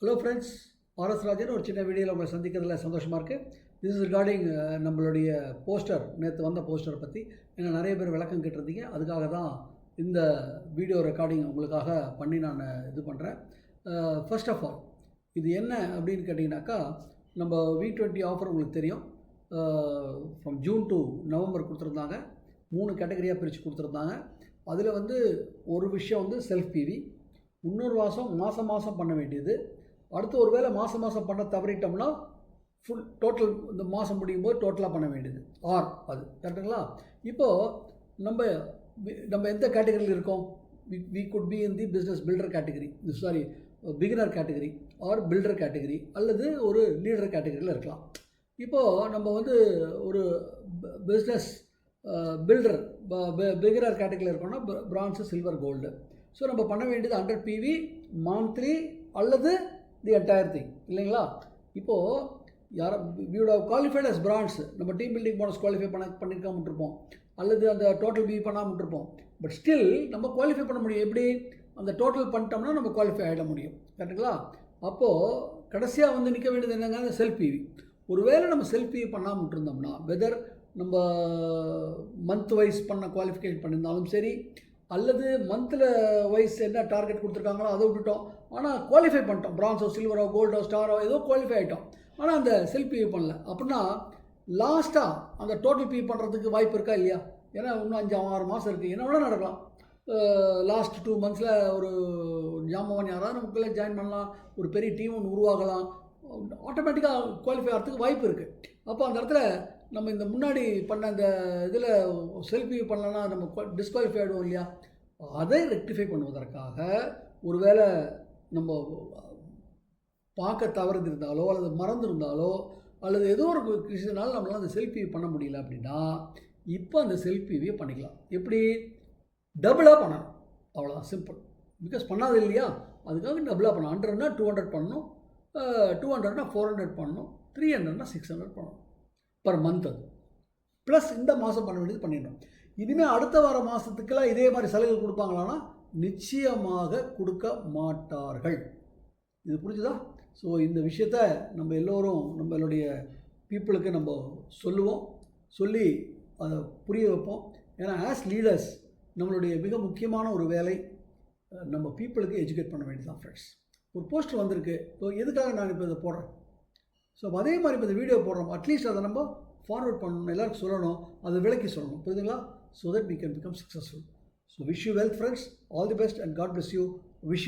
Hello friends, RS Rajan ஒரு சின்ன வீடியோவில் உங்களை சந்திக்கிறதுல சந்தோஷமாக இருக்குது. திஸ் இஸ் ரிகார்டிங் நம்மளுடைய போஸ்டர், நேற்று வந்த போஸ்டரை பற்றி. ஏன்னா நிறைய பேர் விளக்கம் கேட்டிருந்தீங்க. அதுக்காக தான் இந்த வீடியோ ரெக்கார்டிங் உங்களுக்காக பண்ணி நான் இது பண்ணுறேன். ஃபர்ஸ்ட் ஆஃப் ஆல் இது என்ன அப்படின்னு கேட்டிங்கனாக்கா, நம்ம V20 ஆஃபர் உங்களுக்கு தெரியும். ஃப்ரம் ஜூன் டு நவம்பர் கொடுத்துருந்தாங்க. 3 கேட்டகரியாக பிரித்து கொடுத்துருந்தாங்க. அதில் ஒரு விஷயம் செல்ஃப் பிவி, இன்னொரு மாதம் மாதம் பண்ண வேண்டியது. அடுத்து ஒரு வேளை மாதம் பண்ண தவறிட்டோம்னா ஃபுல் டோட்டல் இந்த மாதம் முடியும் போது டோட்டலாக பண்ண வேண்டியது அது கரெக்டுங்களா? இப்போது நம்ம எந்த கேட்டகரியில் இருக்கோம்? We could be in the business builder category, beginner category or builder category, அல்லது ஒரு லீடர் கேட்டகரியில் இருக்கலாம். இப்போது நம்ம ஒரு பிஸ்னஸ் பில்டர் பிகினர் கேட்டகரியில் இருக்கோம்னா பிரான்ஸு, சில்வர், கோல்டு. ஸோ நம்ம பண்ண வேண்டியது 100 PV மந்த்லி அல்லது தி என்டையர் திங், இல்லைங்களா? இப்போது we would have qualified as bronze. நம்ம டீம் பில்டிங் போனஸ் குவாலிஃபை பண்ணியிருக்காம விட்டுருப்போம், அல்லது அந்த டோட்டல் பிவி பண்ணாமல் விட்டுருப்போம். பட் ஸ்டில் நம்ம குவாலிஃபை பண்ண முடியும். எப்படி? அந்த டோட்டல் பண்ணிட்டோம்னா நம்ம குவாலிஃபை ஆகிட முடியும், கரெக்டுங்களா? அப்போது கடைசியாக நிற்க வேண்டியது என்னங்க? Self PV. ஒருவேளை நம்ம செல்ஃப் பிவி பண்ணாமல் விட்டுருந்தோம்னா, வெதர் நம்ம மந்த் வைஸ் பண்ண குவாலிஃபிகேஷன் பண்ணியிருந்தாலும் சரி, அல்லது மந்தில் வைஸ் என்ன டார்கெட் கொடுத்துருக்காங்களோ அதை விட்டுட்டோம், ஆனால் குவாலிஃபை பண்ணிட்டோம், பிரான்ஸோ, சில்வரோ, கோல்டோ, ஸ்டாரோ ஏதோ குவாலிஃபை ஆகிட்டோம், ஆனால் அந்த செல்ஃப் பிவி பண்ணல அப்படின்னா லாஸ்ட்டாக அந்த டோட்டல் பிவி பண்ணுறதுக்கு வாய்ப்பு இருக்கா இல்லையா? ஏன்னா இன்னும் 5-6 மாதம் இருக்குது, என்ன வேணால் நடக்கலாம். லாஸ்ட் 2 monthஸில் ஒரு ஜாமவான் யாராவது நமக்குள்ளே ஜாயின் பண்ணலாம், ஒரு பெரிய டீம் ஒன்று உருவாகலாம், ஆட்டோமேட்டிக்காக குவாலிஃபை ஆகிறதுக்கு வாய்ப்பு இருக்குது. அப்போ அந்த இடத்துல நம்ம இந்த முன்னாடி பண்ண அந்த இதில் செல்ஃப் வியூ பண்ணலன்னா நம்ம டிஸ்குவாலிஃபை ஆகிடுவோம் இல்லையா? அதை ரெக்டிஃபை பண்ணுவதற்காக ஒருவேளை நம்ம பார்க்க தவறுந்திருந்தாலோ அல்லது மறந்துருந்தாலோ அல்லது ஏதோ ஒரு விஷயத்தினால நம்மளால் அந்த செல்ஃப் வியூ பண்ண முடியல அப்படின்னா, இப்போ அந்த செல்ஃப் வியூவை பண்ணிக்கலாம். எப்படி? டபுளாக பண்ணணும், அவ்வளோதான், சிம்பிள். பிகாஸ் பண்ணாது இல்லையா? அதுக்காக டபுளாக பண்ணணும். 100னா 200 பண்ணணும், 200னா 400 பண்ணணும், 300னா 600 பண்ணணும் பர் மந்த். அது ப்ளஸ் இந்த மாதம் பண்ண வேண்டியது பண்ணிடணும். இனிமேல் அடுத்த வார மாதத்துக்கெல்லாம் இதே மாதிரி சலுகை கொடுப்பாங்களான்னா நிச்சயமாக கொடுக்க மாட்டார்கள். இது புரிஞ்சுதா? ஸோ இந்த விஷயத்த நம்ம எல்லோரும் நம்மளுடைய பீப்புளுக்கு நம்ம சொல்லி அதை புரிய வைப்போம். ஏன்னா ஆஸ் லீடர்ஸ் நம்மளுடைய மிக முக்கியமான ஒரு வேலை நம்ம பீப்புளுக்கு எஜுகேட் பண்ண வேண்டியதுதான் ஃப்ரெண்ட்ஸ். ஒரு போஸ்டர் வந்திருக்கு, ஸோ எதுக்காக நான் இப்போ இதை போடுறேன்? ஸோ அதே மாதிரி இப்போ இந்த வீடியோ போடுறோம், அட்லீஸ்ட் அதை நம்ம ஃபார்வர்ட் பண்ணணும், எல்லாருக்கும் சொல்லணும், அதை விளக்கி சொல்லணும், புரியுதுங்களா? So that we can become successful. So wish you well friends, all the best and God bless you. Wish you